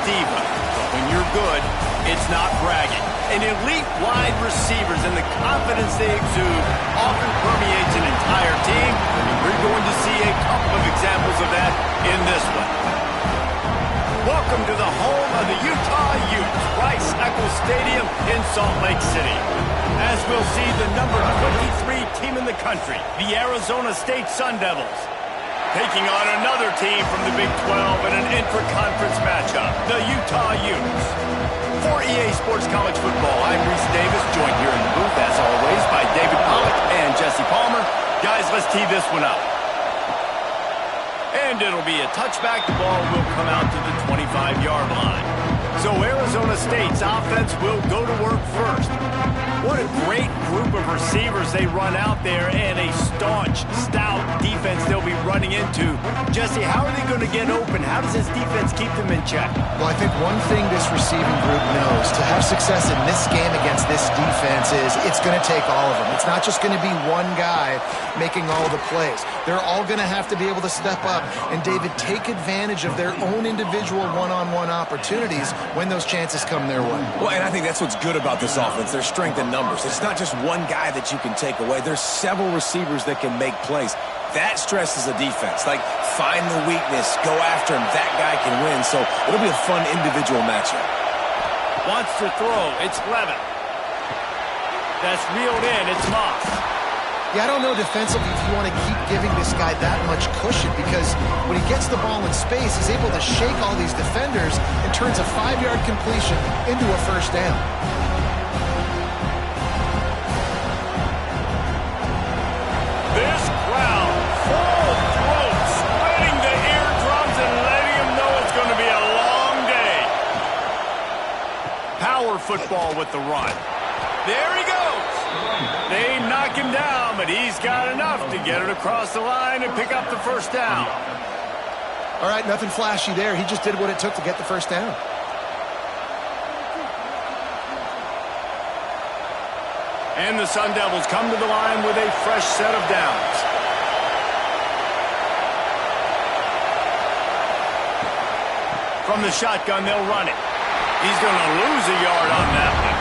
diva, but when you're good, it's not bragging. And elite wide receivers and the confidence they exude often permeates an entire team, and we're going to see a couple of examples of that in this one. Welcome to the home of the Utah Utes, Rice-Eccles Stadium in Salt Lake City. As we'll see the number 23 team in the country, the Arizona State Sundevils, taking on another team from the Big 12 in an intra-conference matchup, the Utah Utes. For EA Sports College Football, I'm Reese Davis, joined here in the booth, as always, by David Pollack and Jesse Palmer. Guys, let's tee this one up. And it'll be a touchback. The ball will come out to the 25-yard line. So Arizona State's offense will go to work first. What a great group of receivers they run out there, and a staunch, stout defense they'll be running into. Jesse, how are they going to get open? How does this defense keep them in check? Well, I think one thing this receiving group knows, to have success in this game against this defense, is it's going to take all of them. It's not just going to be one guy making all the plays. They're all going to have to be able to step up and, David, take advantage of their own individual one-on-one opportunities when those chances come their way. Well, and I think that's what's good about this offense, their strength in numbers. It's not just one guy that you can take away. There's several receivers that can make plays. That stresses the defense. Like, find the weakness, go after him. That guy can win. So it'll be a fun individual matchup. Wants to throw. It's Levin. That's reeled in. It's Moss. Yeah, I don't know defensively if you want to keep giving this guy that much cushion, because when he gets the ball in space, he's able to shake all these defenders and turns a 5-yard completion into a first down. This crowd, full throat, splitting the eardrums and letting him know it's going to be a long day. Power football with the run. There he goes. They knock him down, but he's got enough to get it across the line and pick up the first down. All right, nothing flashy there. He just did what it took to get the first down. And the Sundevils come to the line with a fresh set of downs. From the shotgun, they'll run it. He's going to lose a yard on that one.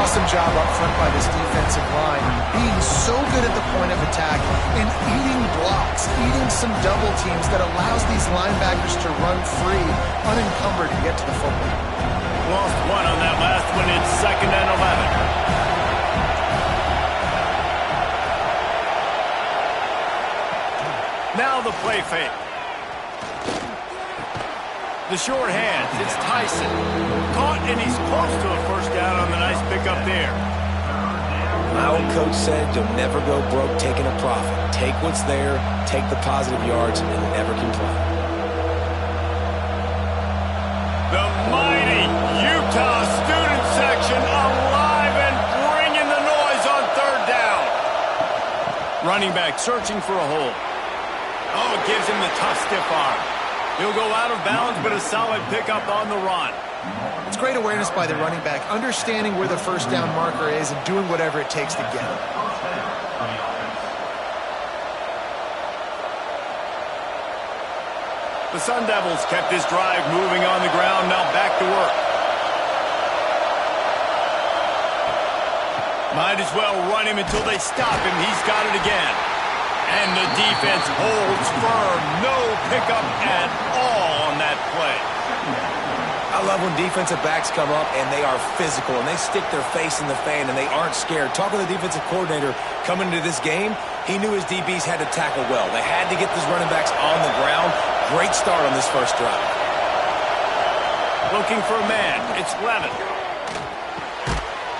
Awesome job up front by this defensive line, being so good at the point of attack and eating blocks, eating some double teams that allows these linebackers to run free, unencumbered, and get to the football. Lost one on that last one. It's 2nd and 11. Now the play fake. The short hands, it's Tyson. Caught, and he's close to a first down on the nice pickup there. My old coach said, you'll never go broke taking a profit. Take what's there, take the positive yards, and never complain. The mighty Utah student section alive and bringing the noise on 3rd down. Running back searching for a hole. Oh, it gives him the tough stiff arm. He'll go out of bounds, but a solid pickup on the run. It's great awareness by the running back, understanding where the first down marker is and doing whatever it takes to get it. The Sundevils kept this drive moving on the ground, now back to work. Might as well run him until they stop him. He's got it again. And the defense holds firm. No pickup at all on that play. I love when defensive backs come up and they are physical and they stick their face in the fan and they aren't scared. Talking to the defensive coordinator coming into this game, he knew his DBs had to tackle well. They had to get these running backs on the ground. Great start on this first drive. Looking for a man. It's Levin.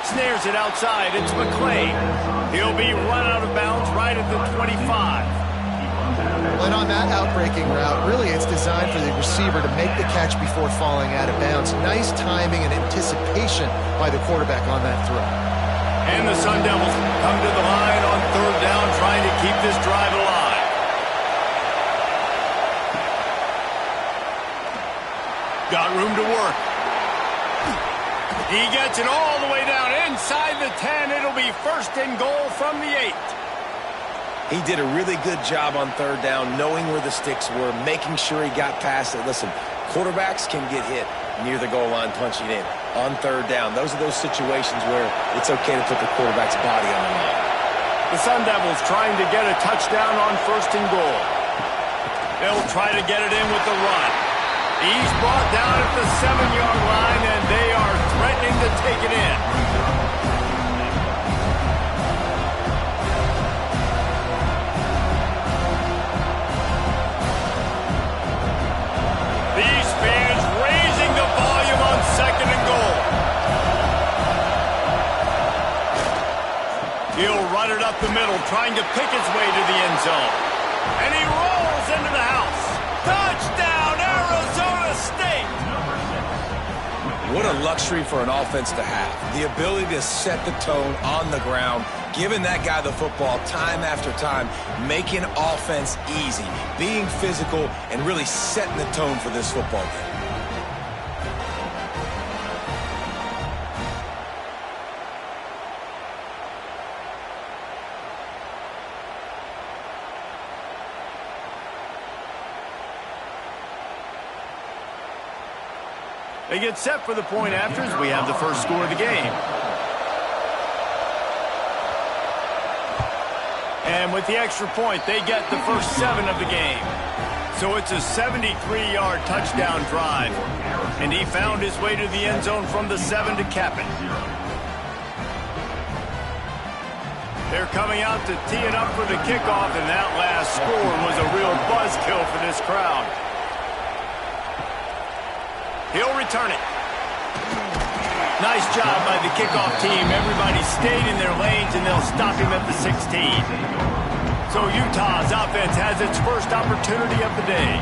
Snares it outside. It's McClain. He'll be run out of bounds right at the 25. And on that outbreaking route, really it's designed for the receiver to make the catch before falling out of bounds. Nice timing and anticipation by the quarterback on that throw. And the Sundevils come to the line on 3rd down, trying to keep this drive alive. Got room to work. He gets it all the way down inside the 10. It'll be 1st and goal from the 8. He did a really good job on 3rd down, knowing where the sticks were, making sure he got past it. Listen, Quarterbacks can get hit near the goal line punching in. On third down, those are those situations where it's okay to put the quarterback's body on the line. The Sundevils trying to get a touchdown on 1st and goal. They'll try to get it in with the run. He's brought down at the 7-yard line, and they are threatening to take it in. These fans raising the volume on 2nd and goal. He'll run it up the middle, trying to pick his way to the end zone. And he rolls into the house. Touchdown, Arizona State! What a luxury for an offense to have. The ability to set the tone on the ground, giving that guy the football time after time, making offense easy, being physical, and really setting the tone for this football game. They get set for the point afters. We have the first score of the game. And with the extra point, they get the first 7 of the game. So it's a 73-yard touchdown drive. And he found his way to the end zone from the 7 to cap it. They're coming out to tee it up for the kickoff, and that last score was a real buzzkill for this crowd. He'll return it. Nice job by the kickoff team. Everybody stayed in their lanes, and they'll stop him at the 16. So Utah's offense has its first opportunity of the day.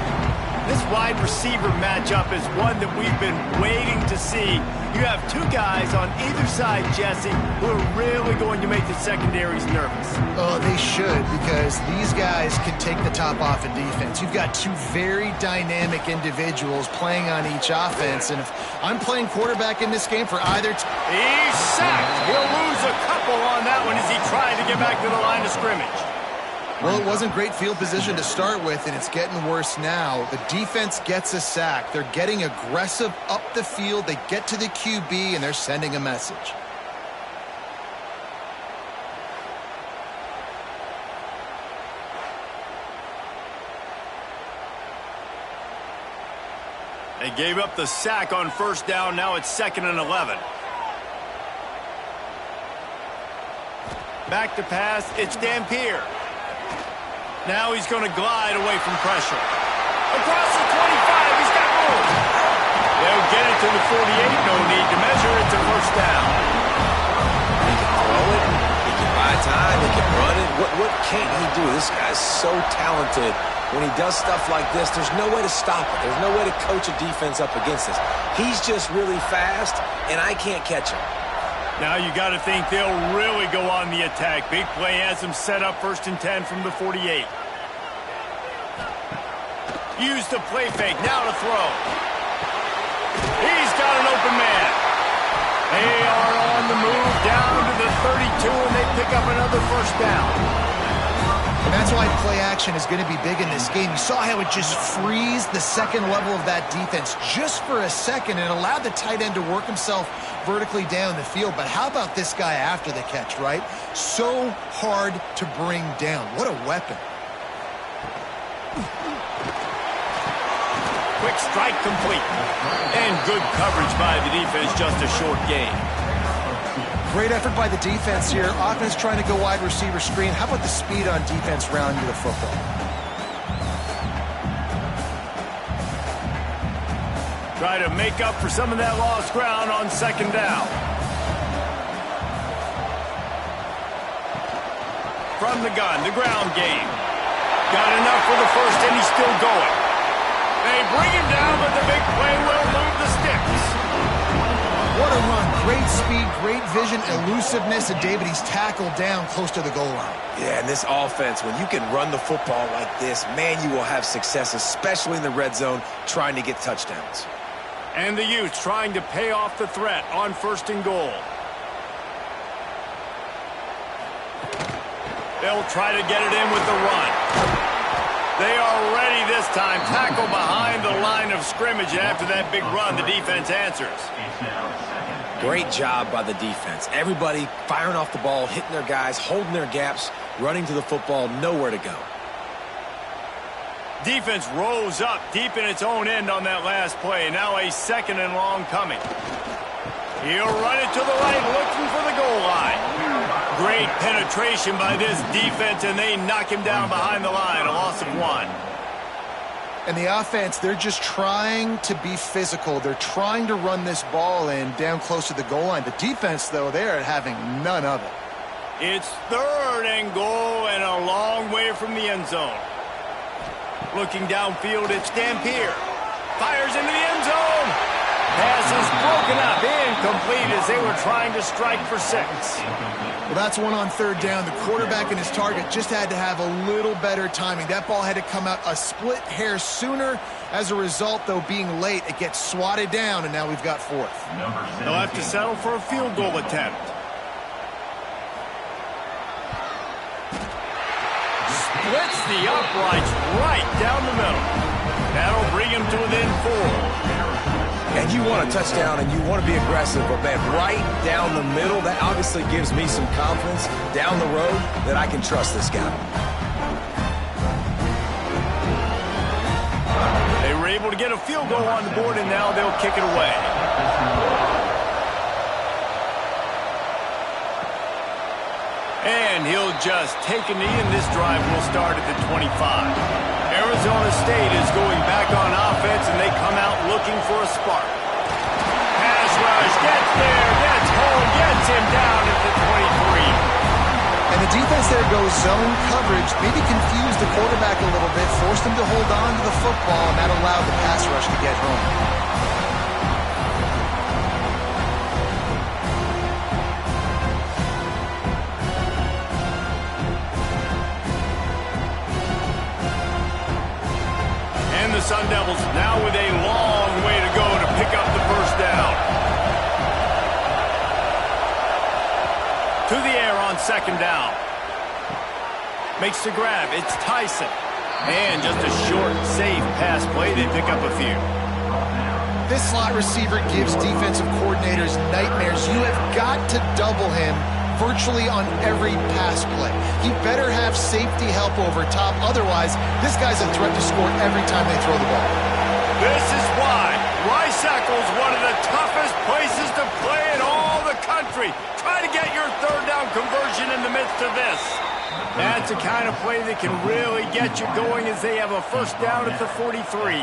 This wide receiver matchup is one that we've been waiting to see. You have 2 guys on either side, Jesse, who are really going to make the secondaries nervous. Oh, they should, because these guys can take the top off in defense. You've got 2 very dynamic individuals playing on each offense, and if I'm playing quarterback in this game for either he's sacked. He'll lose a couple on that one as he tried to get back to the line of scrimmage. Well, it wasn't great field position to start with, and it's getting worse now. The defense gets a sack. They're getting aggressive up the field. They get to the QB, and they're sending a message. They gave up the sack on 1st down. Now it's 2nd and 11. Back to pass. It's Dampier. Now he's going to glide away from pressure. Across the 25, he's got room. They'll get it to the 48. No need to measure. It's a 1st down. He can throw it. He can buy time. He can run it. What can't he do? This guy's so talented. When he does stuff like this, there's no way to stop it. There's no way to coach a defense up against this. He's just really fast, and I can't catch him. Now you got to think they'll really go on the attack. Big play has them set up 1st and 10 from the 48. Use the play fake. Now to throw. He's got an open man. They are on the move down to the 32, and they pick up another 1st down. And that's why play action is going to be big in this game. You saw how it just frees the second level of that defense just for a second and allowed the tight end to work himself vertically down the field. But how about this guy after the catch, right? So hard to bring down. What a weapon. Quick strike complete. And good coverage by the defense, just a short gain. Great effort by the defense here. Offense trying to go wide receiver screen. How about the speed on defense rounding the football? Try to make up for some of that lost ground on 2nd down. From the gun, the ground game. Got enough for the 1st, and he's still going. They bring him down, but the big play will move the sticks. What a run. Great speed, great vision, elusiveness, and David, he's tackled down close to the goal line. Yeah, and this offense, when you can run the football like this, man, you will have success, especially in the red zone, trying to get touchdowns. And the Utes trying to pay off the threat on 1st and goal. They'll try to get it in with the run. They are ready this time. Tackle behind the line of scrimmage, and after that big run, the defense answers. Great job by the defense. Everybody firing off the ball, hitting their guys, holding their gaps, running to the football, nowhere to go. Defense rose up deep in its own end on that last play. Now a 2nd and long coming. He'll run it to the right, looking for the goal line. Great penetration by this defense, and they knock him down behind the line. A loss of 1. And the offense, they're just trying to be physical. They're trying to run this ball in down close to the goal line. The defense, though, they're having none of it. It's 3rd and goal and a long way from the end zone. Looking downfield, it's Dampier. Fires into the end zone. Pass is broken up, incomplete as they were trying to strike for 6. Well, that's one on 3rd down. The quarterback and his target just had to have a little better timing. That ball had to come out a split hair sooner. As a result, though, being late, it gets swatted down, and now we've got 4th. They'll have to settle for a field goal attempt. Splits the uprights right down the middle. That'll bring him to within 4. And you want a touchdown and you want to be aggressive, but man, right down the middle, that obviously gives me some confidence down the road that I can trust this guy. They were able to get a field goal on the board, and now they'll kick it away. And he'll just take a knee, and this drive will start at the 25. Arizona State is going back on offense, and they come out looking for a spark. Pass rush, gets there, gets home, gets him down at the 23. And the defense there goes zone coverage, maybe confused the quarterback a little bit, forced him to hold on to the football, and that allowed the pass rush to get home. The Sundevils now with a long way to go to pick up the 1st down. To the air on 2nd down. Makes the grab. It's Tyson. And just a short, safe pass play. They pick up a few. This slot receiver gives defensive coordinators nightmares. You have got to double him virtually on every pass play. He better have safety help over top. Otherwise, this guy's a threat to score every time they throw the ball. This is why Rice-Eccles, one of the toughest places to play in all the country. Try to get your 3rd down conversion in the midst of this. That's the kind of play that can really get you going as they have a 1st down at the 43.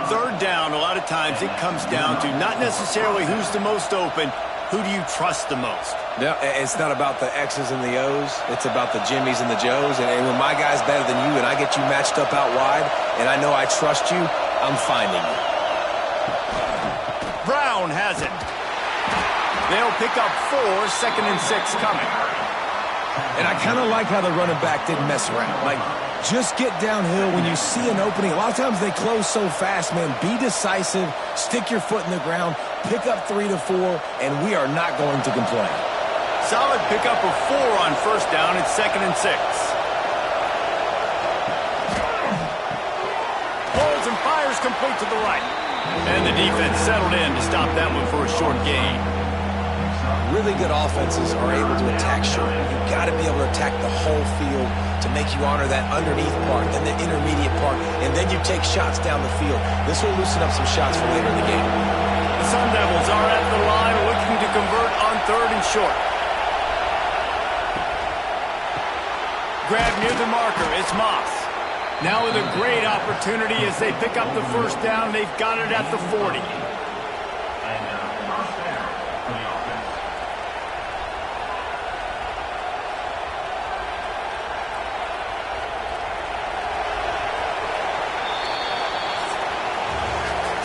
3rd down, a lot of times it comes down to not necessarily who's the most open, who do you trust the most? No, it's not about the X's and the O's. It's about the Jimmys and the Joes. And when my guy's better than you and I get you matched up out wide and I know I trust you, I'm finding you. Brown has it. They'll pick up 4, 2nd and 6 coming. And I kind of like how the running back didn't mess around. Like, just get downhill when you see an opening. A lot of times they close so fast, man. Be decisive, stick your foot in the ground, pick up 3 to 4, and we are not going to complain. Solid pickup of 4 on 1st down. It's 2nd and 6. Pulls and fires complete to the right. And the defense settled in to stop that one for a short gain. Really good offenses are able to attack short. You've got to be able to attack the whole field to make you honor that underneath part, then the intermediate part, and then you take shots down the field. This will loosen up some shots for later in the game. The Sundevils are at the line looking to convert on 3rd and short. Grab near the marker. It's Moss. Now with a great opportunity as they pick up the 1st down. They've got it at the 40.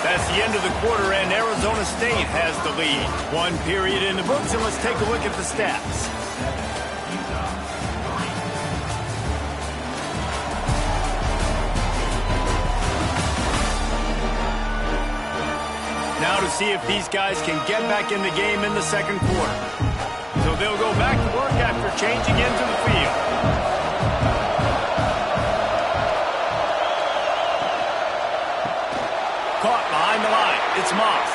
That's the end of the quarter, and Arizona State has the lead. 1 period in the books, and let's take a look at the stats. Now to see if these guys can get back in the game in the 2nd quarter. So they'll go back to work after changing into the field. the line. It's Moss.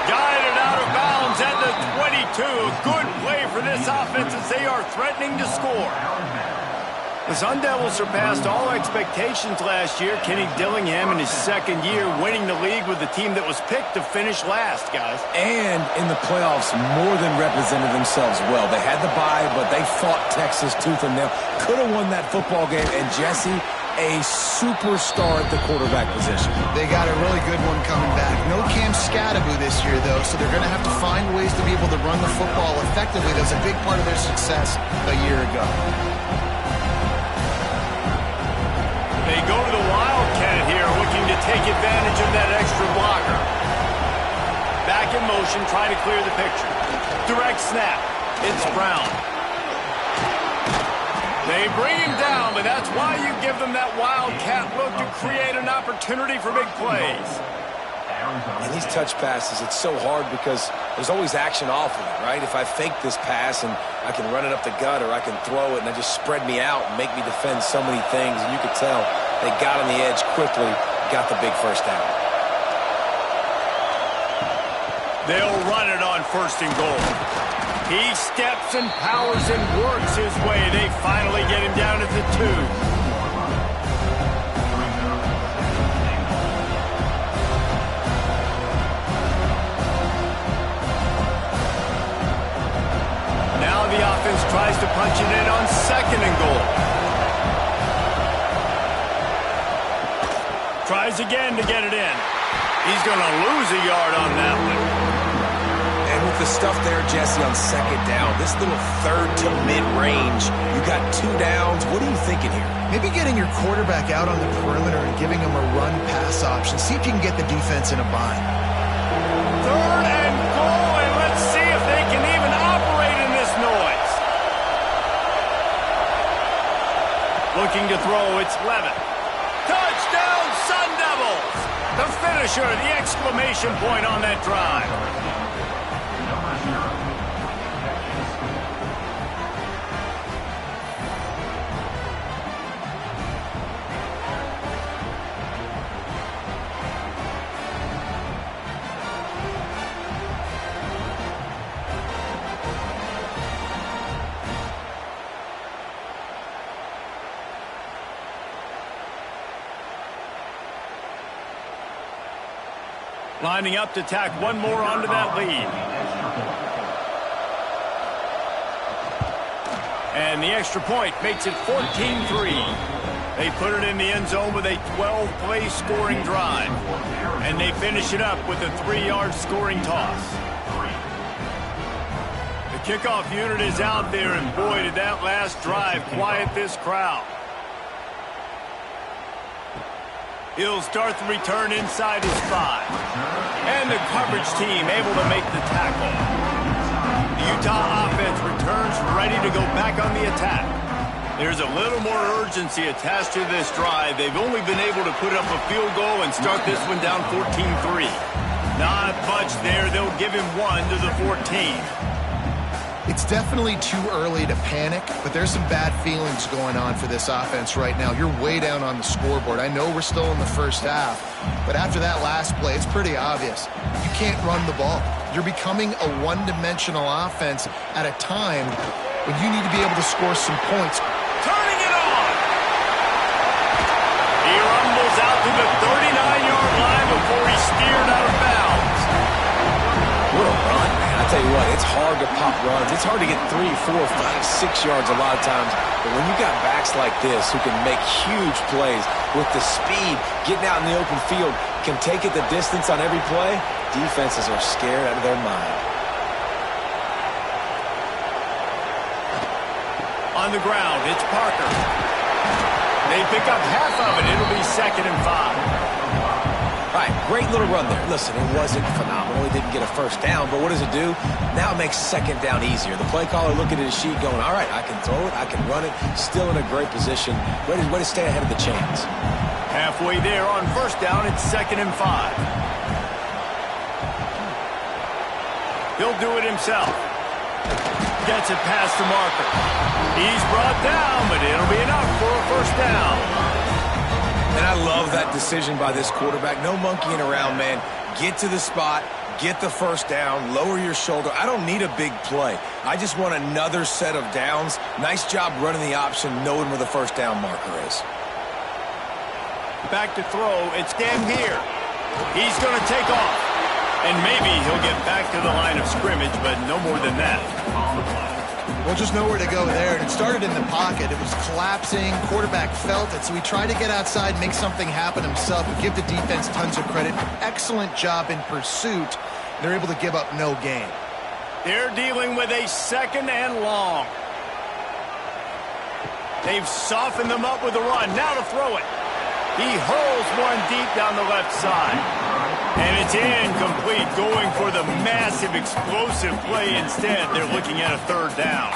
Guided out of bounds at the 22. Good play for this offense as they are threatening to score. The Sundevils surpassed all expectations last year. Kenny Dillingham in his second year winning the league with the team that was picked to finish last, guys. And in the playoffs, more than represented themselves well. They had the bye, but they fought Texas tooth and nail. Could have won that football game. And Jesse, a superstar at the quarterback position. They got a really good one coming back. No Cam Scadaboo this year, though, so they're going to have to find ways to be able to run the football effectively. That was a big part of their success a year ago. They go to the Wildcat here, looking to take advantage of that extra blocker. Back in motion, trying to clear the picture. Direct snap. It's Brown. They bring him down, but that's why you give them that Wildcat look to create an opportunity for big plays. And these touch passes, it's so hard because there's always action off of it, right? If I fake this pass and I can run it up the gut or I can throw it and I just spread me out and make me defend so many things, and you could tell they got on the edge quickly, got the big first down. They'll run it on 1st and goal. He steps and powers and works his way. They finally get him down at the 2. The offense tries to punch it in on 2nd and goal. Tries again to get it in. He's going to lose a yard on that one. And with the stuff there, Jesse, on 2nd down, this little 3rd to mid-range, you got 2 downs. What are you thinking here? Maybe getting your quarterback out on the perimeter and giving him a run-pass option. See if you can get the defense in a bind. 3rd and goal, and let's see if they can even operate in this noise. Looking to throw, it's Levin. Touchdown, Sun Devils! The finisher, the exclamation point on that drive. Lining up to tack one more onto that lead. And the extra point makes it 14-3. They put it in the end zone with a 12-play scoring drive. And they finish it up with a 3-yard scoring toss. The kickoff unit is out there, and boy, did that last drive quiet this crowd. He'll start the return inside his 5. And the coverage team able to make the tackle. The Utah offense returns ready to go back on the attack. There's a little more urgency attached to this drive. They've only been able to put up a field goal and start this one down 14-3. Not much there. They'll give him 1 to the 14. It's definitely too early to panic, but there's some bad feelings going on for this offense right now. You're way down on the scoreboard. I know we're still in the first half, but after that last play, it's pretty obvious. You can't run the ball. You're becoming a one-dimensional offense at a time when you need to be able to score some points. Turning it on! He rumbles out to the 39-yard line before he's steered out of bounds. What a run, man. I tell you what, it's hard to pop runs. It's hard to get 3, 4, 5, 6 yards a lot of times. But when you got backs like this who can make huge plays with the speed, getting out in the open field, can take it the distance on every play, defenses are scared out of their mind. On the ground, it's Parker. They pick up half of it. It'll be 2nd and 5. All right, great little run there. Listen, it wasn't phenomenal. He didn't get a first down, but what does it do? Now it makes 2nd down easier. The play caller looking at his sheet going, all right, I can throw it, I can run it, still in a great position. Way to stay ahead of the chains. Halfway there on 1st down, it's 2nd and 5. He'll do it himself. Gets it past the marker. He's brought down, but it'll be enough for a 1st down. And I love that decision by this quarterback. No monkeying around, man. Get to the spot, get the first down, lower your shoulder. I don't need a big play. I just want another set of downs. Nice job running the option, knowing where the first down marker is. Back to throw. It's Dan here. He's going to take off. And maybe he'll get back to the line of scrimmage, but no more than that. Well, just nowhere to go there. And it started in the pocket. It was collapsing. Quarterback felt it, so he tried to get outside, make something happen himself, and give the defense tons of credit. Excellent job in pursuit. They're able to give up no gain. They're dealing with a second and long. They've softened them up with a run. Now to throw it. He hurls one deep down the left side. And it's incomplete, going for the massive explosive play instead. They're looking at a third down.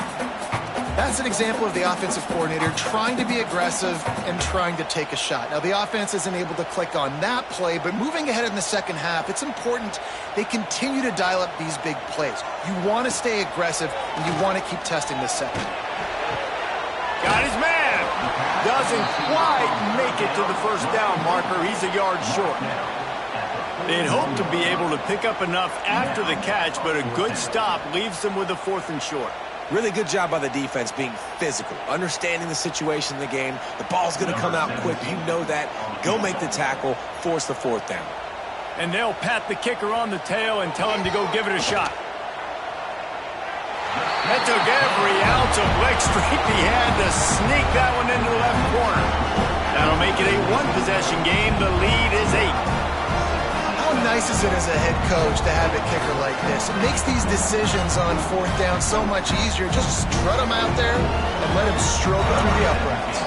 That's an example of the offensive coordinator trying to be aggressive and trying to take a shot. Now, the offense isn't able to click on that play, but moving ahead in the second half, it's important they continue to dial up these big plays. You want to stay aggressive, and you want to keep testing the second. Got his man. Doesn't quite make it to the first down marker. He's a yard short. They'd hope to be able to pick up enough after the catch, but a good stop leaves them with a 4th and short. Really good job by the defense being physical, understanding the situation in the game. The ball's going to come out quick. You know that. Go make the tackle, force the 4th down. And they'll pat the kicker on the tail and tell him to go give it a shot. That took every ounce of leg strength he had to sneak that one into the left corner. That'll make it a one-possession game. The lead is 8. How nice is it as a head coach to have a kicker like this? It makes these decisions on 4th down so much easier. Just strut him out there and let him stroke it through the uprights.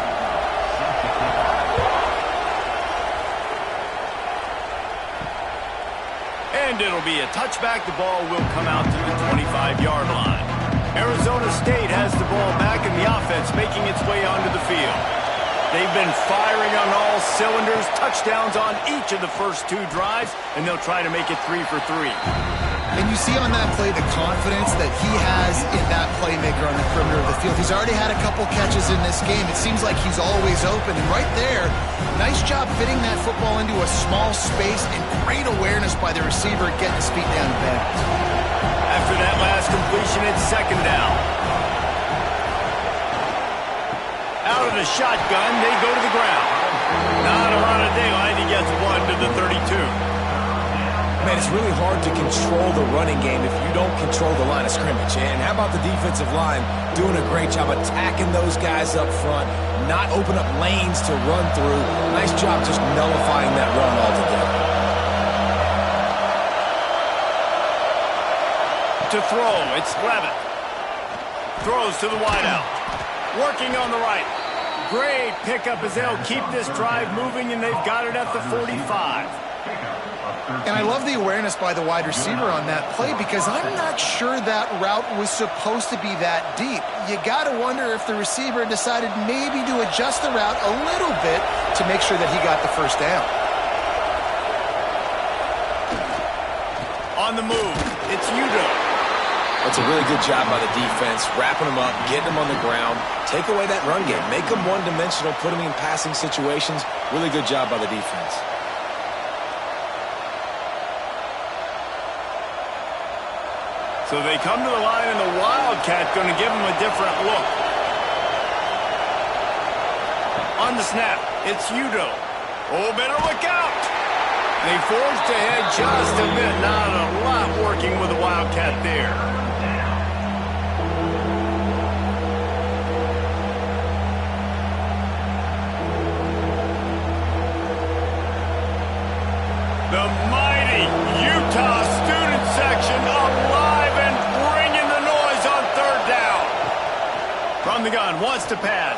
And it'll be a touchback. The ball will come out to the 25-yard line. Arizona State has the ball back in the offense, making its way onto the field. They've been firing on all cylinders, touchdowns on each of the first 2 drives, and they'll try to make it 3 for 3. And you see on that play the confidence that he has in that playmaker on the perimeter of the field. He's already had a couple catches in this game. It seems like he's always open. And right there, nice job fitting that football into a small space, and great awareness by the receiver getting his feet down to bounds. After that last completion, it's 2nd down. Out of the shotgun, they go to the ground. Not a lot of daylight. He gets 1 to the 32. Man, it's really hard to control the running game if you don't control the line of scrimmage. And how about the defensive line doing a great job attacking those guys up front, not open up lanes to run through. Nice job just nullifying that run altogether. To throw, it's Levitt. Throws to the wideout. Working on the right. Great pickup as they'll keep this drive moving, and they've got it at the 45. And I love the awareness by the wide receiver on that play, because I'm not sure that route was supposed to be that deep. You got to wonder if the receiver decided maybe to adjust the route a little bit to make sure that he got the first down. On the move, it's Utes. That's a really good job by the defense, wrapping them up, getting them on the ground, take away that run game, make them one-dimensional, put them in passing situations. Really good job by the defense. So they come to the line, and the Wildcat going to give them a different look. On the snap, it's Utes. Oh, better look out. They forged ahead just a bit. Not a lot working with the Wildcat there. The mighty Utah student section alive and bringing the noise on 3rd down. From the gun, wants to pass.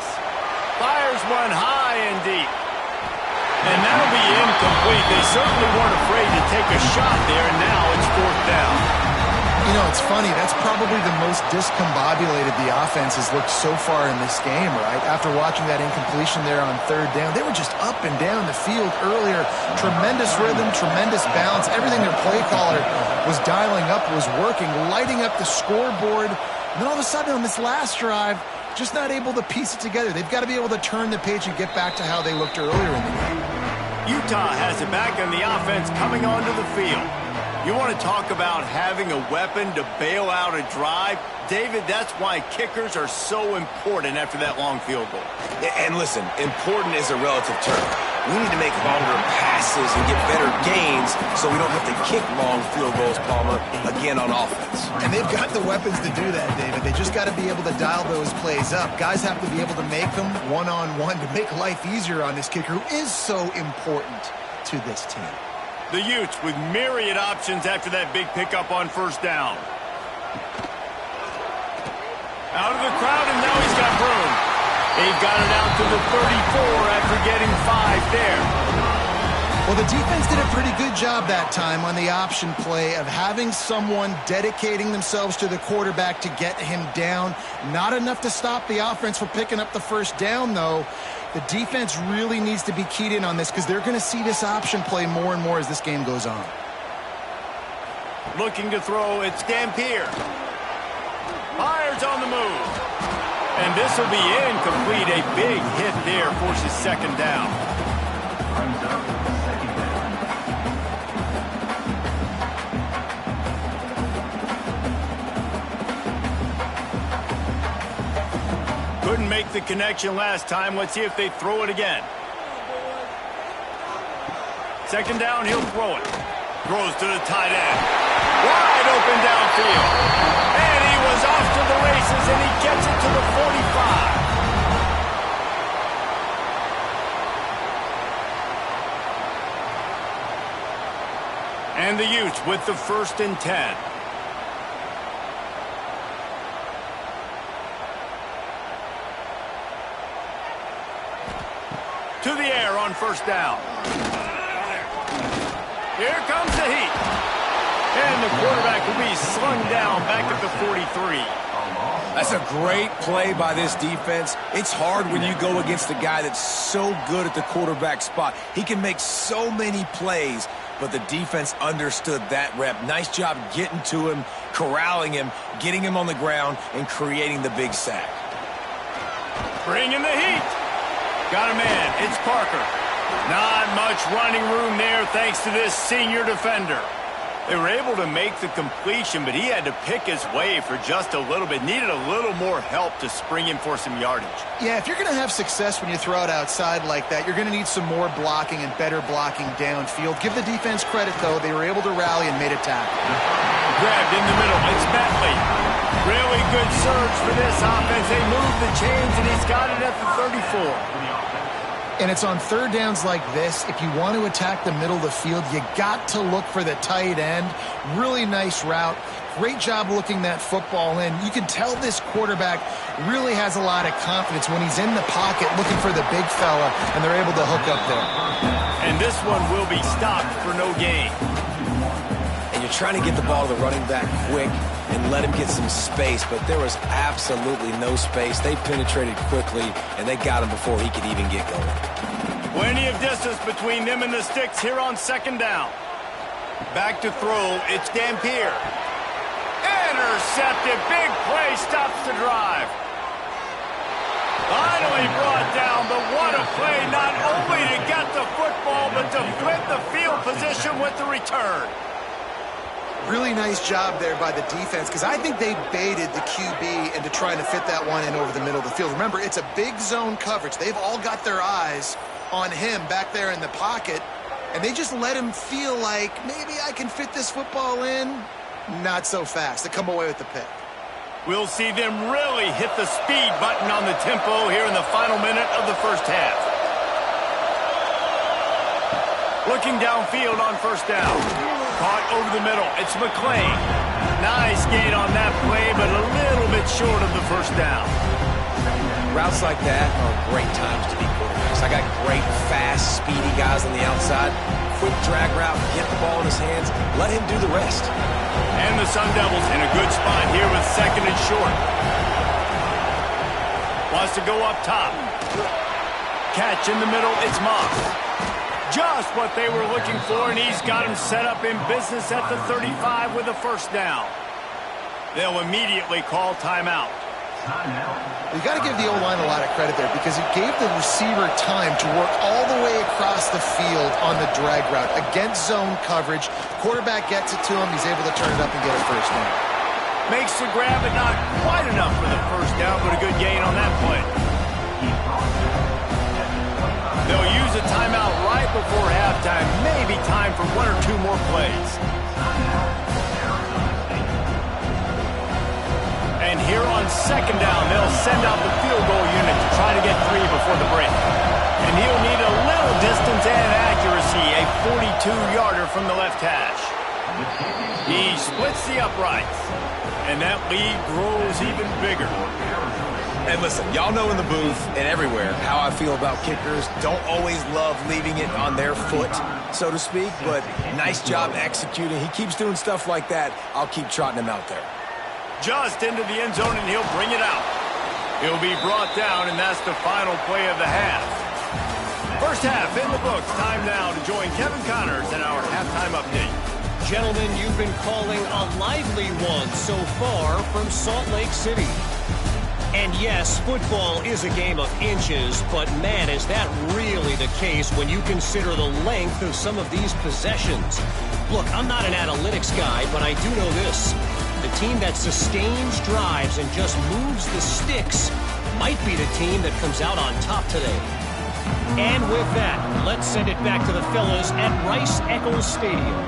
Fires one high and deep. And that'll be incomplete. They certainly weren't afraid to take a shot there, and now it's 4th down. You know, it's funny. That's probably the most discombobulated the offense has looked so far in this game, right? After watching that incompletion there on third down, they were just up and down the field earlier. Tremendous rhythm, tremendous balance. Everything their play caller was dialing up was working, lighting up the scoreboard. And then all of a sudden on this last drive, just not able to piece it together. They've got to be able to turn the page and get back to how they looked earlier in the game. Utah has it back on the offense coming onto the field. You want to talk about having a weapon to bail out a drive? David, that's why kickers are so important after that long field goal. And listen, important is a relative term. We need to make longer passes and get better gains so we don't have to kick long field goals, Palmer, again on offense. And they've got the weapons to do that, David. They just got to be able to dial those plays up. Guys have to be able to make them one-on-one to make life easier on this kicker who is so important to this team. The Utes with myriad options after that big pickup on first down. Out of the crowd, and now he's got room. They've got it out to the 34 after getting 5 there. Well, the defense did a pretty good job that time on the option play of having someone dedicating themselves to the quarterback to get him down. Not enough to stop the offense from picking up the first down, though. The defense really needs to be keyed in on this because they're going to see this option play more and more as this game goes on. Looking to throw, it's Dampier. Fires on the move. And this will be incomplete. A big hit there forces second down. Couldn't make the connection last time. Let's see if they throw it again. Second down, he'll throw it. Throws to the tight end. Wide open downfield. And he was off to the races, and he gets it to the 45. And the Utes with the 1st and 10. To the air on first down. Here comes the heat. And the quarterback will be slung down back at the 43. That's a great play by this defense. It's hard when you go against a guy that's so good at the quarterback spot. He can make so many plays, but the defense understood that rep. Nice job getting to him, corralling him, getting him on the ground, and creating the big sack. Bringing the heat. Got a man. It's Parker. Not much running room there thanks to this senior defender. They were able to make the completion, but he had to pick his way for just a little bit. Needed a little more help to spring him for some yardage. Yeah, if you're going to have success when you throw it outside like that, you're going to need some more blocking and better blocking downfield. Give the defense credit, though. They were able to rally and made a tackle. Grabbed in the middle. It's Bentley. Really good surge for this offense. They move the chains, and he's got it at the 34. And it's on third downs like this. If you want to attack the middle of the field, you got to look for the tight end. Really nice route. Great job looking that football in. You can tell this quarterback really has a lot of confidence when he's in the pocket looking for the big fella, and they're able to hook up there. And this one will be stopped for no gain. And you're trying to get the ball to the running back quick and let him get some space, but there was absolutely no space. They penetrated quickly, and they got him before he could even get going. Plenty of distance between them and the sticks here on second down. Back to throw, it's Dampier. Intercepted, big play, stops the drive. Finally brought down, but what a play, not only to get the football, but to flip the field position with the return. Really nice job there by the defense because I think they baited the QB into trying to fit that one in over the middle of the field. Remember, it's a big zone coverage. They've all got their eyes on him back there in the pocket, and they just let him feel like maybe I can fit this football in. Not so fast. They come away with the pick. We'll see them really hit the speed button on the tempo here in the final minute of the first half. Looking downfield on first down. Caught over the middle. It's McClain. Nice gain on that play, but a little bit short of the first down. Routes like that are great times to be quarterbacks. I got great, fast, speedy guys on the outside. Quick drag route, get the ball in his hands, let him do the rest. And the Sundevils in a good spot here with second and short. Wants to go up top. Catch in the middle, it's Moss. Just what they were looking for, and he's got him set up in business at the 35 with a first down. They'll immediately call timeout. You got to give the O-line a lot of credit there because it gave the receiver time to work all the way across the field on the drag route against zone coverage. Quarterback gets it to him. He's able to turn it up and get a first down. Makes the grab, but not quite enough for the first down, but a good gain on that play. They'll use a timeout right before halftime. Maybe time for one or two more plays. And here on second down, they'll send out the field goal unit to try to get 3 before the break. And he'll need a little distance and accuracy, a 42-yarder from the left hash. He splits the uprights, and that lead grows even bigger. And listen, y'all know in the booth and everywhere how I feel about kickers. Don't always love leaving it on their foot, so to speak, but nice job executing. He keeps doing stuff like that. I'll keep trotting him out there. Just into the end zone, and he'll bring it out. He'll be brought down, and that's the final play of the half. First half in the books. Time now to join Kevin Connors in our halftime update. Gentlemen, you've been calling a lively one so far from Salt Lake City. And yes, football is a game of inches, but man, is that really the case when you consider the length of some of these possessions. Look, I'm not an analytics guy, but I do know this. The team that sustains drives and just moves the sticks might be the team that comes out on top today. And with that, let's send it back to the fellas at Rice-Eccles Stadium.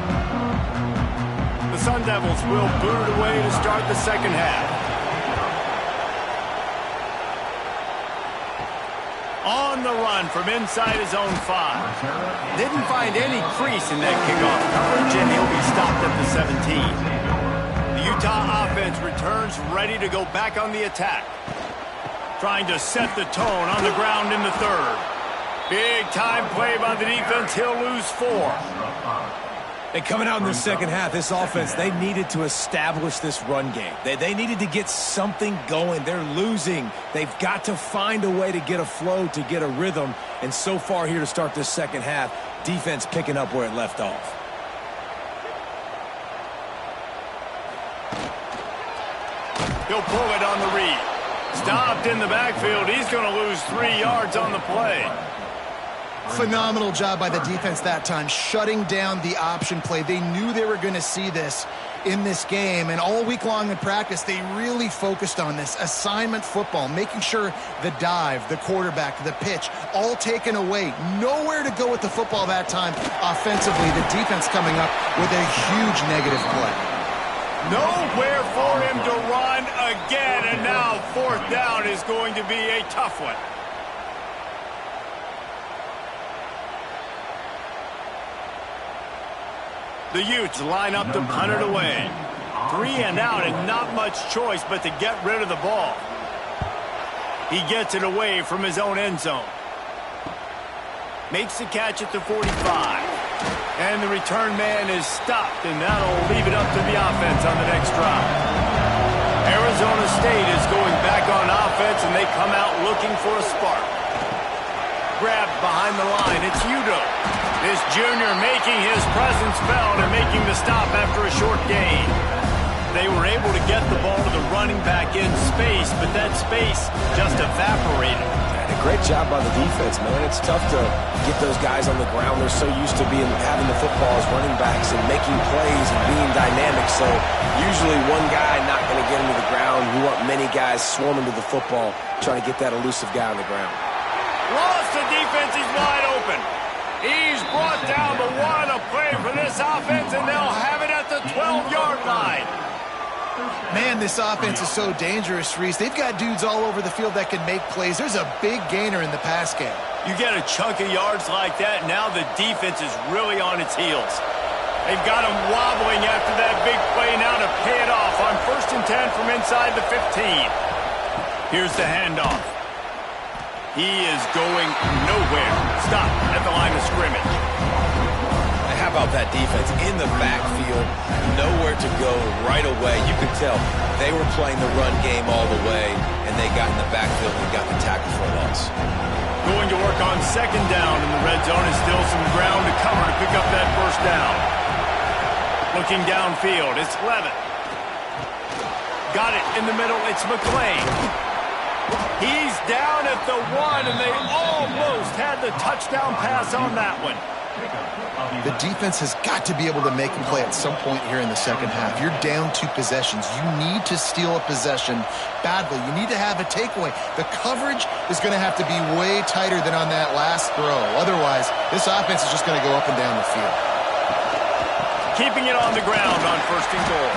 The Sundevils will boot it away to start the second half. On the run from inside his own 5. Didn't find any crease in that kickoff coverage, and he'll be stopped at the 17. The Utah offense returns ready to go back on the attack. Trying to set the tone on the ground in the third. Big time play by the defense. He'll lose 4. And coming out in the second half, this offense, they needed to establish this run game. They needed to get something going. They're losing. They've got to find a way to get a flow, to get a rhythm. And so far here to start this second half, defense picking up where it left off. He'll pull it on the read. Stopped in the backfield. He's going to lose 3 yards on the play. Phenomenal job by the defense that time, shutting down the option play. They knew they were going to see this in this game, and all week long in practice, they really focused on this assignment football, making sure the dive, the quarterback, the pitch, all taken away. Nowhere to go with the football that time offensively. The defense coming up with a huge negative play. Nowhere for him to run again, and now fourth down is going to be a tough one. The Utes line up to punt it away. 3 and out, and not much choice but to get rid of the ball. He gets it away from his own end zone. Makes the catch at the 45. And the return man is stopped, and that'll leave it up to the offense on the next drive. Arizona State is going back on offense, and they come out looking for a spark. Grabbed behind the line, it's Utes. This junior making his presence felt and making the stop after a short gain. They were able to get the ball to the running back in space, but that space just evaporated. And a great job by the defense, man. It's tough to get those guys on the ground. They're so used to having the football as running backs and making plays and being dynamic. So usually one guy not going to get him to the ground. You want many guys swarming to the football, trying to get that elusive guy on the ground. Lost the defense, he's wide open. He's brought down the one, a play for this offense, and they'll have it at the 12-yard line. Man, this offense is so dangerous, Reese. They've got dudes all over the field that can make plays. There's a big gainer in the pass game. You get a chunk of yards like that, now the defense is really on its heels. They've got him wobbling after that big play now to pay it off on 1st and 10 from inside the 15. Here's the handoff. He is going nowhere. Stop at the line of scrimmage. How about that defense in the backfield? Nowhere to go right away. You could tell they were playing the run game all the way, and they got in the backfield and got the tackle for a loss. Going to work on second down in the red zone is still some ground to cover to pick up that first down. Looking downfield, it's Levitt. Got it in the middle, it's McLean. He's down at the 1, and they almost had the touchdown pass on that one. The defense has got to be able to make a play at some point here in the second half. You're down 2 possessions. You need to steal a possession badly. You need to have a takeaway. The coverage is going to have to be way tighter than on that last throw. Otherwise, this offense is just going to go up and down the field. Keeping it on the ground on first and goal.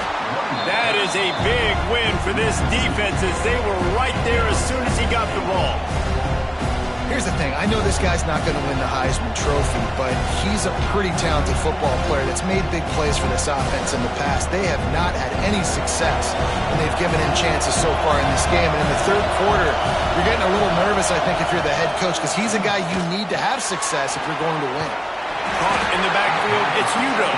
That is a big win for this defense as they were right there as soon as he got the ball. Here's the thing. I know this guy's not going to win the Heisman Trophy, but he's a pretty talented football player that's made big plays for this offense in the past. They have not had any success when they've given him chances so far in this game. And in the third quarter, you're getting a little nervous, I think, if you're the head coach, because he's a guy you need to have success if you're going to win. Caught in the backfield, it's Utes.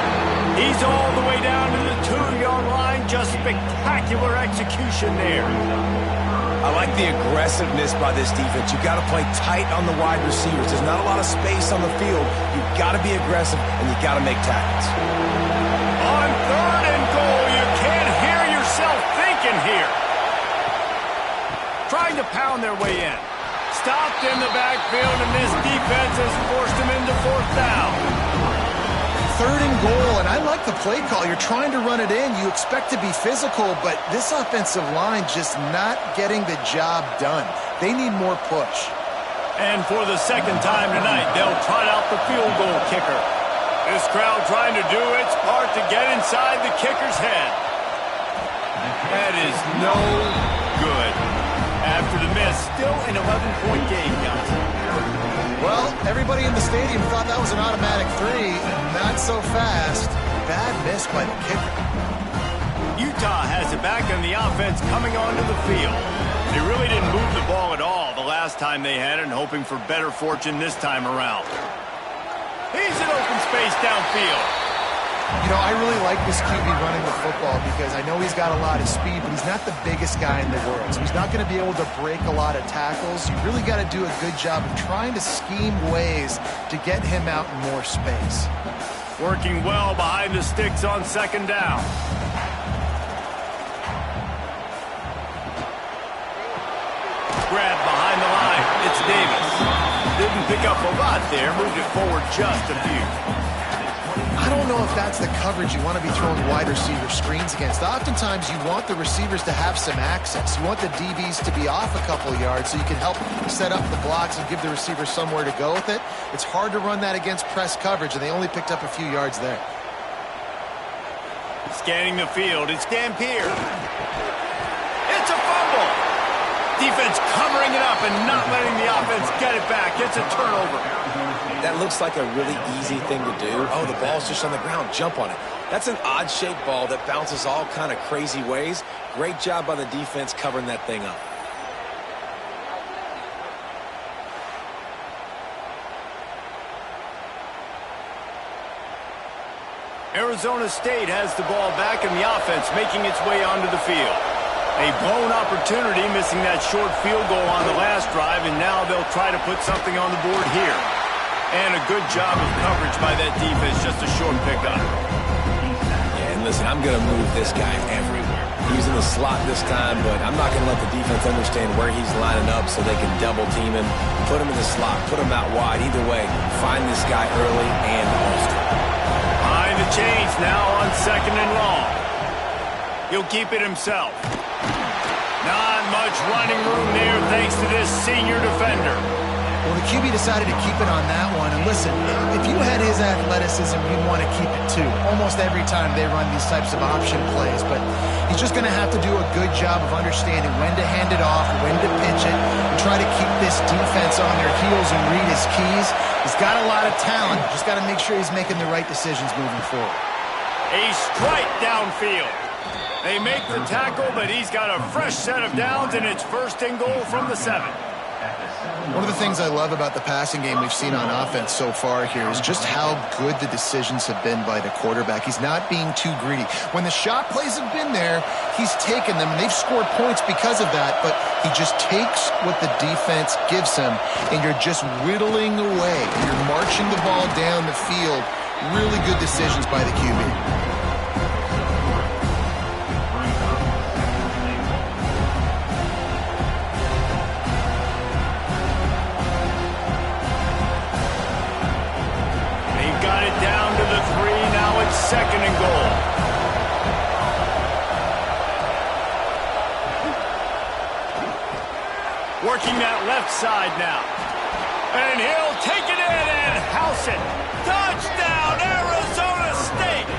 He's all the way down to the 2-yard line. Just spectacular execution there. I like the aggressiveness by this defense. You've got to play tight on the wide receivers. There's not a lot of space on the field. You've got to be aggressive, and you've got to make tackles. On third and goal, you can't hear yourself thinking here. Trying to pound their way in. Stopped in the backfield, and this defense has forced them into fourth down. Third and goal, and I like the play call. You're trying to run it in. You expect to be physical, but this offensive line just not getting the job done. They need more push. And for the second time tonight, they'll trot out the field goal kicker. This crowd trying to do its part to get inside the kicker's head. That is no good. After the miss, still an 11-point game, guys. Well, everybody in the stadium thought that was an automatic 3. Not so fast. Bad miss by the kicker. Utah has it back on the offense coming onto the field. They really didn't move the ball at all the last time they had it, and hoping for better fortune this time around. He's in open space downfield. You know, I really like this QB running the football because I know he's got a lot of speed, but he's not the biggest guy in the world. So he's not going to be able to break a lot of tackles. You really got to do a good job of trying to scheme ways to get him out in more space. Working well behind the sticks on second down. Grab behind the line. It's Davis. Didn't pick up a lot there. Moved it forward just a few. I don't know if that's the coverage you want to be throwing wide receiver screens against. Oftentimes, you want the receivers to have some access. You want the DBs to be off a couple of yards so you can help set up the blocks and give the receiver somewhere to go with it. It's hard to run that against press coverage, and they only picked up a few yards there. Scanning the field, it's Dampier. It's a fumble. Defense covering it up and not letting the offense get it back. It's a turnover. That looks like a really easy thing to do. Oh, the ball's just on the ground. Jump on it. That's an odd-shaped ball that bounces all kind of crazy ways. Great job by the defense covering that thing up. Arizona State has the ball back in the offense, making its way onto the field. A blown opportunity, missing that short field goal on the last drive, and now they'll try to put something on the board here. And a good job of coverage by that defense, just a short pickup. Yeah, and listen, I'm going to move this guy everywhere. He's in the slot this time, but I'm not going to let the defense understand where he's lining up so they can double team him, put him in the slot, put him out wide. Either way, find this guy early and often. Behind the chains now on second and long. He'll keep it himself. Not much running room there thanks to this senior defender. Well, the QB decided to keep it on that one. And listen, if you had his athleticism, you'd want to keep it too. Almost every time they run these types of option plays. But he's just going to have to do a good job of understanding when to hand it off, when to pitch it, and try to keep this defense on their heels and read his keys. He's got a lot of talent. Just got to make sure he's making the right decisions moving forward. A strike downfield. They make the tackle, but he's got a fresh set of downs, and it's first and goal from the 7. One of the things I love about the passing game we've seen on offense so far here is just how good the decisions have been by the quarterback. He's not being too greedy. When the shot plays have been there, he's taken them, and they've scored points because of that, but he just takes what the defense gives him, and you're just whittling away. You're marching the ball down the field. Really good decisions by the QB. Second and goal. Working that left side now. And he'll take it in and house it. Touchdown, Arizona State!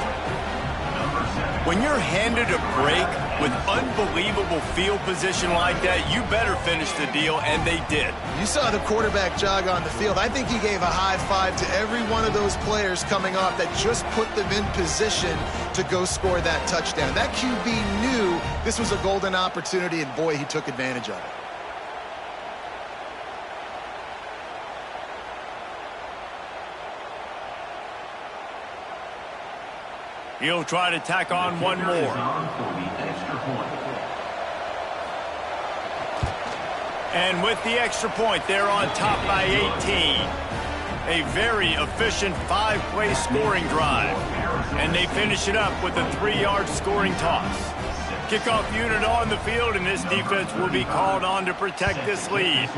When you're handed a break with unbelievable field position like that, you better finish the deal, and they did. You saw the quarterback jog on the field. I think he gave a high five to every one of those players coming off that just put them in position to go score that touchdown. That QB knew this was a golden opportunity, and boy, he took advantage of it. He'll try to tack on one more. And with the extra point, they're on top by 18. A very efficient 5-play scoring drive. And they finish it up with a 3-yard scoring toss. Kickoff unit on the field, and this defense will be called on to protect this lead.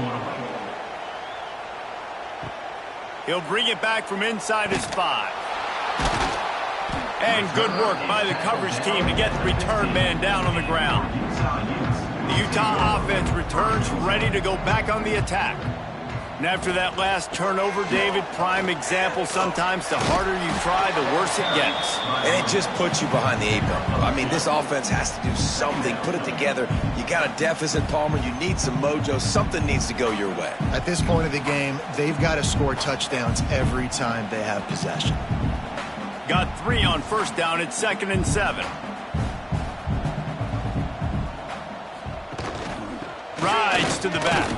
He'll bring it back from inside his 5. And good work by the coverage team to get the return man down on the ground. The Utah offense returns ready to go back on the attack. And after that last turnover, David, prime example, sometimes the harder you try, the worse it gets. And it just puts you behind the 8-ball. I mean, this offense has to do something, put it together. You got a deficit, Palmer. You need some mojo. Something needs to go your way. At this point of the game, they've got to score touchdowns every time they have possession. Got 3 on first down at 2nd and 7. Rides to the back.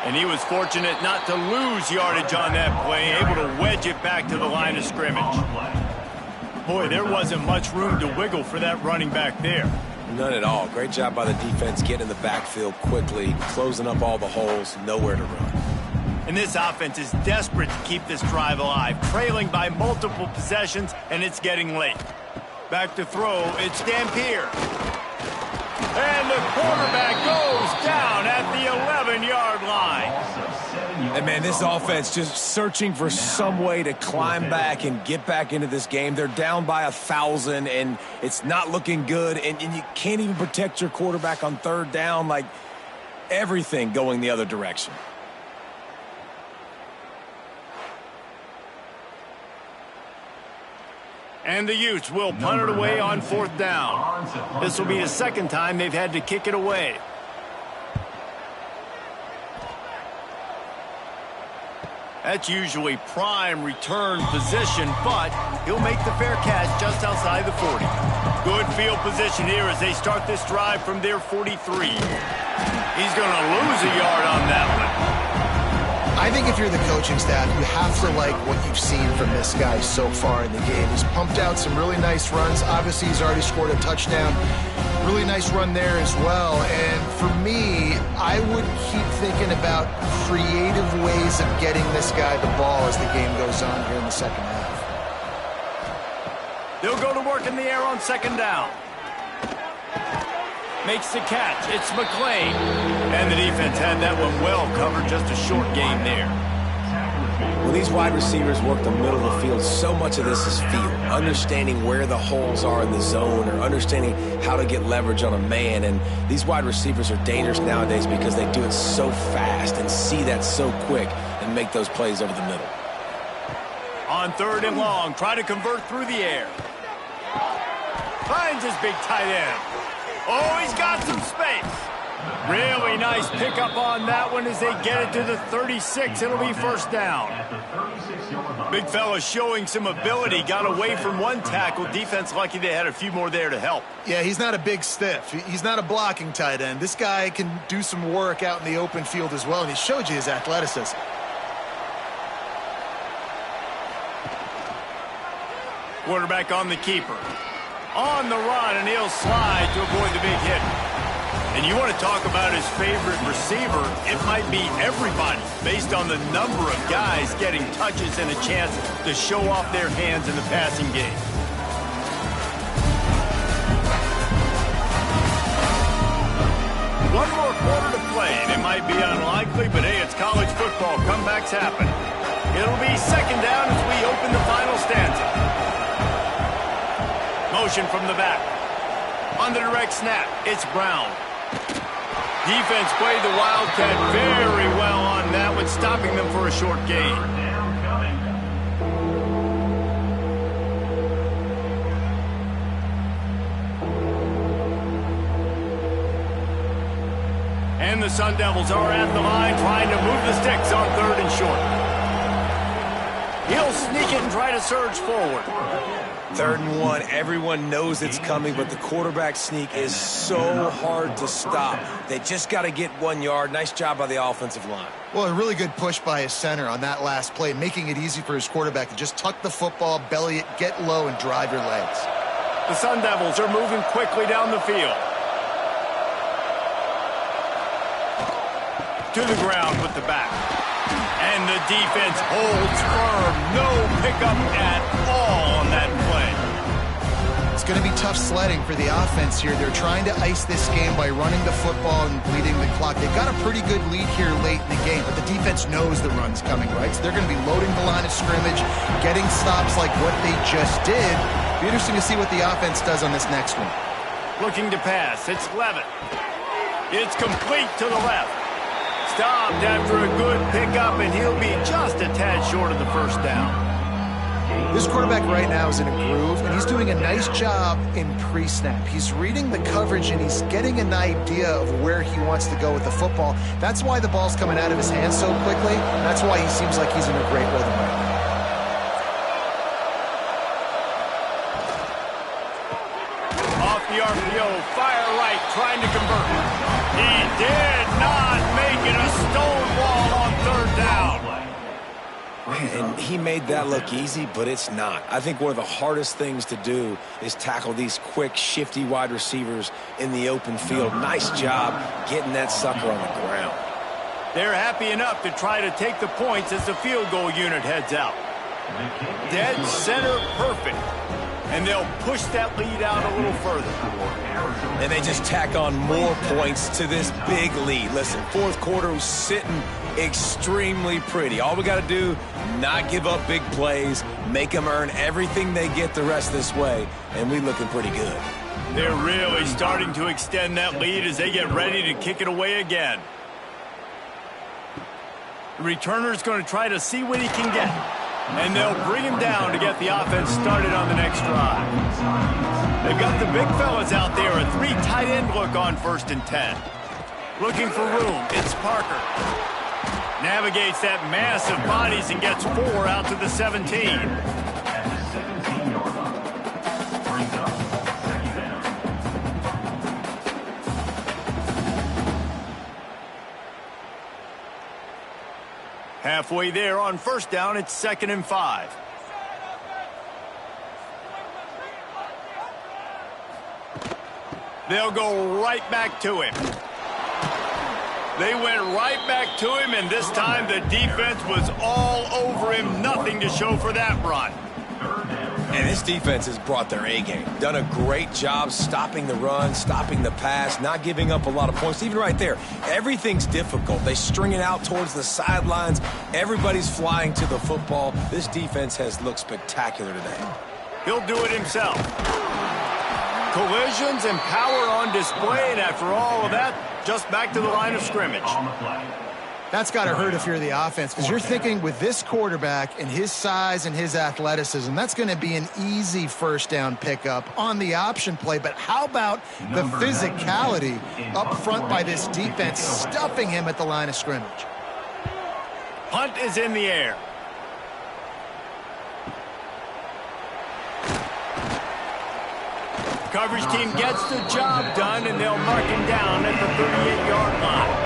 And he was fortunate not to lose yardage on that play, able to wedge it back to the line of scrimmage. Boy, there wasn't much room to wiggle for that running back there. None at all. Great job by the defense getting in the backfield quickly, closing up all the holes, nowhere to run. And this offense is desperate to keep this drive alive, trailing by multiple possessions, and it's getting late. Back to throw, it's Dampier. And the quarterback goes down at the 11-yard line. And, man, this offense just searching for some way to climb back and get back into this game. They're down by 1,000, and it's not looking good, and you can't even protect your quarterback on 3rd down, like everything going the other direction. And the Utes will punt it away on 4th down. This will be the 2nd time they've had to kick it away. That's usually prime return position, but he'll make the fair catch just outside the 40. Good field position here as they start this drive from their 43. He's going to lose a yard on that one. I think if you're the coaching staff, you have to like what you've seen from this guy so far in the game. He's pumped out some really nice runs. Obviously, he's already scored a touchdown. Really nice run there as well. And for me, I would keep thinking about creative ways of getting this guy the ball as the game goes on here in the 2nd half. They'll go to work in the air on 2nd down. Makes the catch. It's McClain. And the defense had that one well covered. Just a short game there. When these wide receivers work the middle of the field, so much of this is feel. Understanding where the holes are in the zone or understanding how to get leverage on a man. And these wide receivers are dangerous nowadays because they do it so fast and see that so quick and make those plays over the middle. On 3rd and long, try to convert through the air. Finds his big tight end. Oh, he's got some space. Really nice pickup on that one as they get it to the 36. It'll be first down. Big fella showing some ability. Got away from one tackle. Defense lucky they had a few more there to help. Yeah, he's not a big stiff. He's not a blocking tight end. This guy can do some work out in the open field as well, and he showed you his athleticism. Quarterback on the keeper. On the run, and he'll slide to avoid the big hit. And you want to talk about his favorite receiver, it might be everybody based on the number of guys getting touches and a chance to show off their hands in the passing game. One more quarter to play, and it might be unlikely, but hey, it's college football. Comebacks happen. It'll be second down as we open the final stanza. Motion from the back. On the direct snap, it's Brown. Defense played the Wildcat very well on that one, stopping them for a short gain. And the Sundevils are at the line trying to move the sticks on 3rd and short. He'll sneak it and try to surge forward. 3rd and 1, everyone knows it's coming, but the quarterback sneak is so hard to stop. They just got to get 1 yard. Nice job by the offensive line. Well, a really good push by his center on that last play, making it easy for his quarterback to just tuck the football, belly it, get low, and drive your legs. The Sundevils are moving quickly down the field. To the ground with the back. And the defense holds firm. No pickup at all on that play. It's going to be tough sledding for the offense here. They're trying to ice this game by running the football and bleeding the clock. They've got a pretty good lead here late in the game, but the defense knows the run's coming, right? So they're going to be loading the line of scrimmage, getting stops like what they just did. Be interesting to see what the offense does on this next one. Looking to pass. It's Levitt. It's complete to the left. Stopped after a good pickup, and he'll be just a tad short of the first down. This quarterback right now is in a groove, and he's doing a nice job in pre-snap. He's reading the coverage, and he's getting an idea of where he wants to go with the football. That's why the ball's coming out of his hands so quickly. That's why he seems like he's in a great rhythm right now. Off the RPO, fire right, trying to convert. He did not make it a stone wall on 3rd down. And he made that look easy, but it's not. I think one of the hardest things to do is tackle these quick, shifty wide receivers in the open field. Nice job getting that sucker on the ground. They're happy enough to try to take the points as the field goal unit heads out. Dead center perfect. And they'll push that lead out a little further. And they just tack on more points to this big lead. Listen, 4th quarter was sitting extremely pretty. All we got to do, not give up big plays, make them earn everything they get the rest this way, and we looking pretty good. They're really starting to extend that lead as they get ready to kick it away again. The returner's going to try to see what he can get. And they'll bring him down to get the offense started on the next drive. They've got the big fellas out there, a 3 tight end look on 1st and 10. Looking for room, it's Parker. Navigates that mass of bodies and gets 4 out to the 17. Halfway there on 1st down, it's 2nd and 5. They'll go right back to him. They went right back to him, and this time the defense was all over him. Nothing to show for that run. And this defense has brought their A-game. Done a great job stopping the run, stopping the pass, not giving up a lot of points. Even right there, everything's difficult. They string it out towards the sidelines. Everybody's flying to the football. This defense has looked spectacular today. He'll do it himself. Collisions and power on display, and after all of that, just back to the line of scrimmage. That's got to hurt if you're the offense, because you're thinking with this quarterback and his size and his athleticism, that's going to be an easy first down pickup on the option play. But how about the physicality up front by this defense, stuffing him at the line of scrimmage? Punt is in the air. Coverage team gets the job done, and they'll mark him down at the 38-yard line.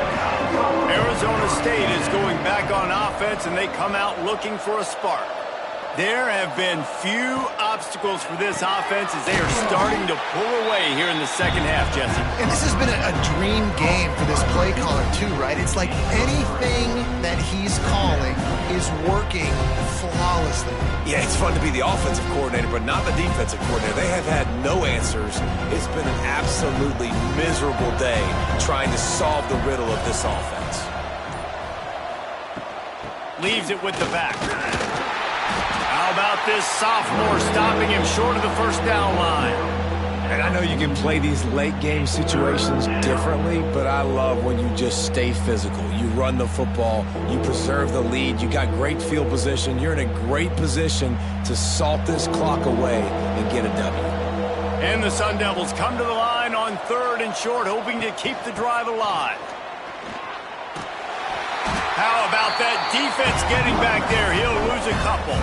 Arizona State is going back on offense, and they come out looking for a spark. There have been few obstacles for this offense as they are starting to pull away here in the second half, Jesse. And this has been a dream game for this play caller, too, right? It's like anything that he's calling is working flawlessly. Yeah, it's fun to be the offensive coordinator, but not the defensive coordinator. They have had no answers. It's been an absolutely miserable day trying to solve the riddle of this offense. Leaves it with the back. How about this sophomore stopping him short of the first down line? And I know you can play these late-game situations differently, but I love when you just stay physical. You run the football, you preserve the lead, you got great field position, you're in a great position to salt this clock away and get a W. And the Sundevils come to the line on 3rd and short, hoping to keep the drive alive. How about that defense getting back there? He'll lose a couple.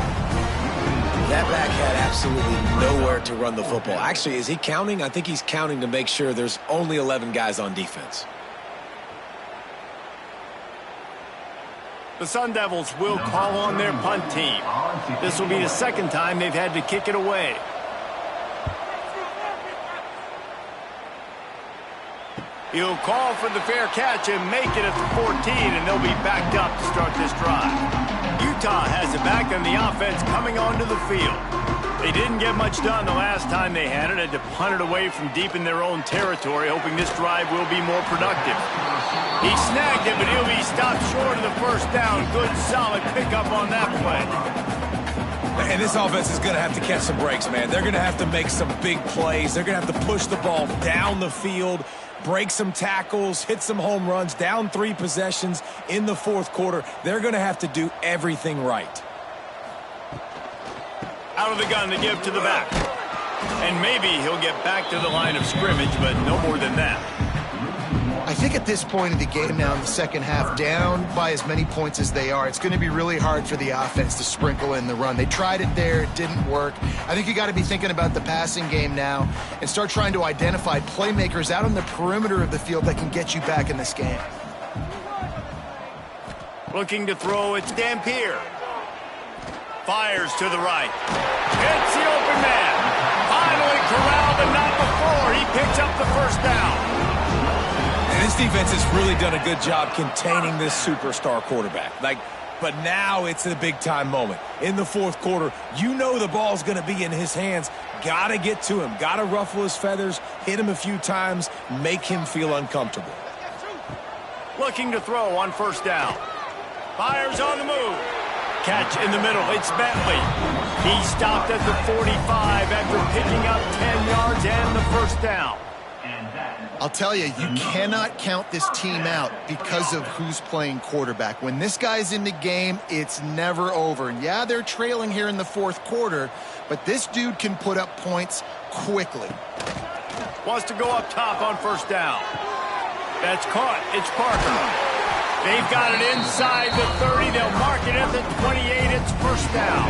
That back had absolutely nowhere to run the football. Actually, is he counting? I think he's counting to make sure there's only 11 guys on defense. The Sundevils will call on their punt team. This will be the second time they've had to kick it away. He'll call for the fair catch and make it at the 14, and they'll be backed up to start this drive. Utah has it back on the offense coming onto the field. They didn't get much done the last time they had it to punt it away from deep in their own territory, hoping this drive will be more productive. He snagged it, but he'll be stopped short of the first down. Good, solid pickup on that play. And this offense is going to have to catch some breaks, man. They're going to have to make some big plays. They're going to have to push the ball down the field, break some tackles, hit some home runs, down 3 possessions in the fourth quarter. They're going to have to do everything right. Out of the gun to give to the back. And maybe he'll get back to the line of scrimmage, but no more than that. I think at this point in the game now in the second half, down by as many points as they are, it's going to be really hard for the offense to sprinkle in the run. They tried it there. It didn't work. I think you got to be thinking about the passing game now and start trying to identify playmakers out on the perimeter of the field that can get you back in this game. Looking to throw, it's Dampier. Fires to the right. Hits the open man. Finally corralled, but not before. He picks up the first down. And this defense has really done a good job containing this superstar quarterback. But now it's a big-time moment. In the fourth quarter, you know the ball's going to be in his hands. Got to get to him. Got to ruffle his feathers, hit him a few times, make him feel uncomfortable. Looking to throw on first down. Fires on the move. Catch in the middle. It's Bentley. He stopped at the 45 after picking up 10 yards and the first down. I'll tell you, you cannot count this team out because of who's playing quarterback. When this guy's in the game, it's never over. And yeah, they're trailing here in the fourth quarter, but this dude can put up points quickly. Wants to go up top on first down. That's caught. It's Parker. They've got it inside the 30. They'll mark it at the 28. It's first down.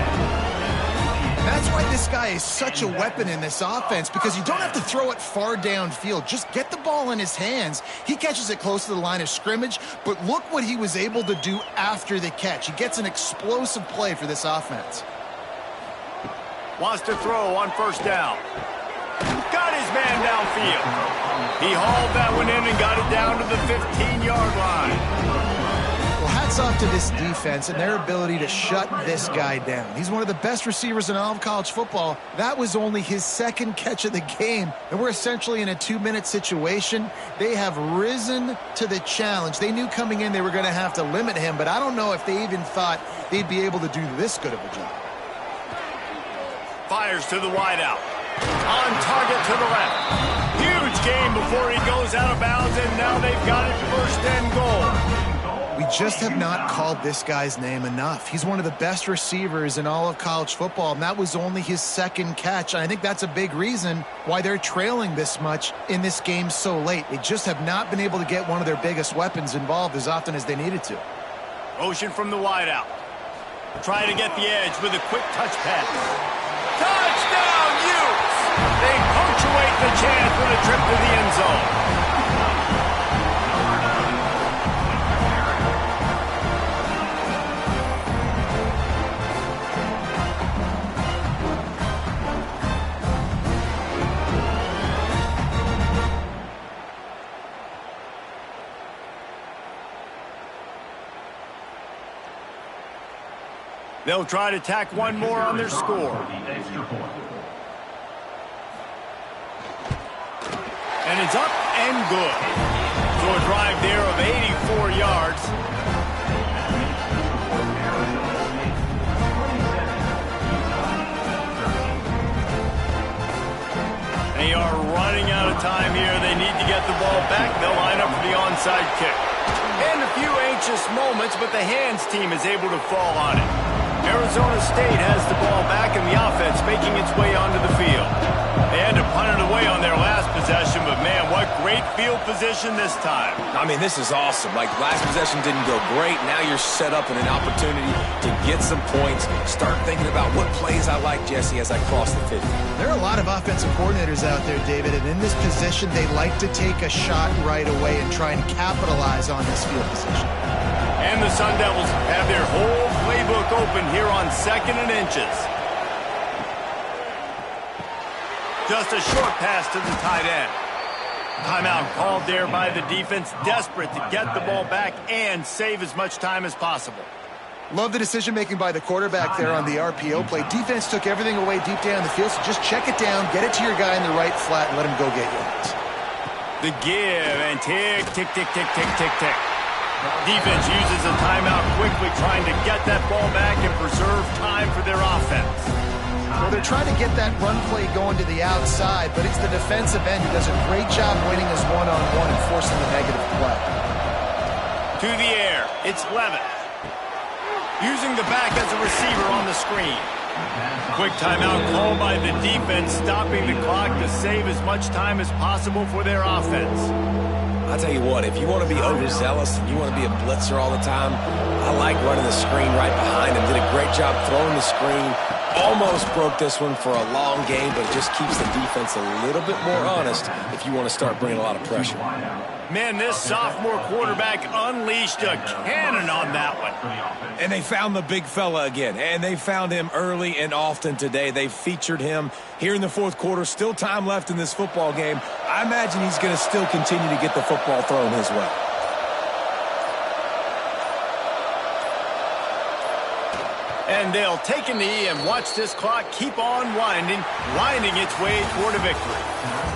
That's why this guy is such a weapon in this offense, because you don't have to throw it far downfield. Just get the ball in his hands. He catches it close to the line of scrimmage, but look what he was able to do after the catch. He gets an explosive play for this offense. Wants to throw on first down. Got his man downfield. He hauled that one in and got it down to the 15-yard line. Well, hats off to this defense and their ability to shut this guy down. He's one of the best receivers in all of college football. That was only his second catch of the game, and we're essentially in a 2-minute situation. They have risen to the challenge. They knew coming in they were going to have to limit him, but I don't know if they even thought they'd be able to do this good of a job. Fires to the wideout. On target to the left. Huge game before he goes out of bounds, and now they've got it first and goal. We just have not called this guy's name enough. He's one of the best receivers in all of college football, and that was only his second catch. And I think that's a big reason why they're trailing this much in this game so late. They just have not been able to get one of their biggest weapons involved as often as they needed to. Motion from the wideout. Trying to get the edge with a quick touch pass. Touchdown, Utes! They punctuate the chance with a trip to the end zone. They'll try to tack one more on their score. And it's up and good. So a drive there of 84 yards. They are running out of time here. They need to get the ball back. They'll line up for the onside kick. And a few anxious moments, but the hands team is able to fall on it. Arizona State has the ball back and the offense making its way onto the field. They had to punt it away on their last possession, but man, what great field position this time. I mean, this is awesome. Like, last possession didn't go great. Now you're set up in an opportunity to get some points. Start thinking about what plays I like, Jesse, as I cross the 50. There are a lot of offensive coordinators out there, David, and in this position, they like to take a shot right away and try and capitalize on this field position. And the Sundevils have their whole playbook open here on 2nd and inches. Just a short pass to the tight end. Timeout called there by the defense, desperate to get the ball back and save as much time as possible. Love the decision-making by the quarterback there on the RPO play. Defense took everything away deep down the field, so just check it down, get it to your guy in the right flat, and let him go get yards. The give and tick, tick, tick, tick, tick, tick, tick. Defense uses a timeout quickly, trying to get that ball back and preserve time for their offense. Well, they're trying to get that run play going to the outside, but it's the defensive end who does a great job winning his one-on-one and forcing the negative play. To the air, it's Levitt. Using the back as a receiver on the screen. Quick timeout called by the defense, stopping the clock to save as much time as possible for their offense. I'll tell you what, if you want to be overzealous and you want to be a blitzer all the time, I like running the screen right behind him. Did a great job throwing the screen. Almost broke this one for a long game, but it just keeps the defense a little bit more honest if you want to start bringing a lot of pressure. Man, this sophomore quarterback unleashed a cannon on that one. And they found the big fella again, and they found him early and often today. They featured him here in the fourth quarter. Still time left in this football game. I imagine he's going to still continue to get the football thrown his way. And they'll take a knee and watch this clock keep on winding its way toward a victory.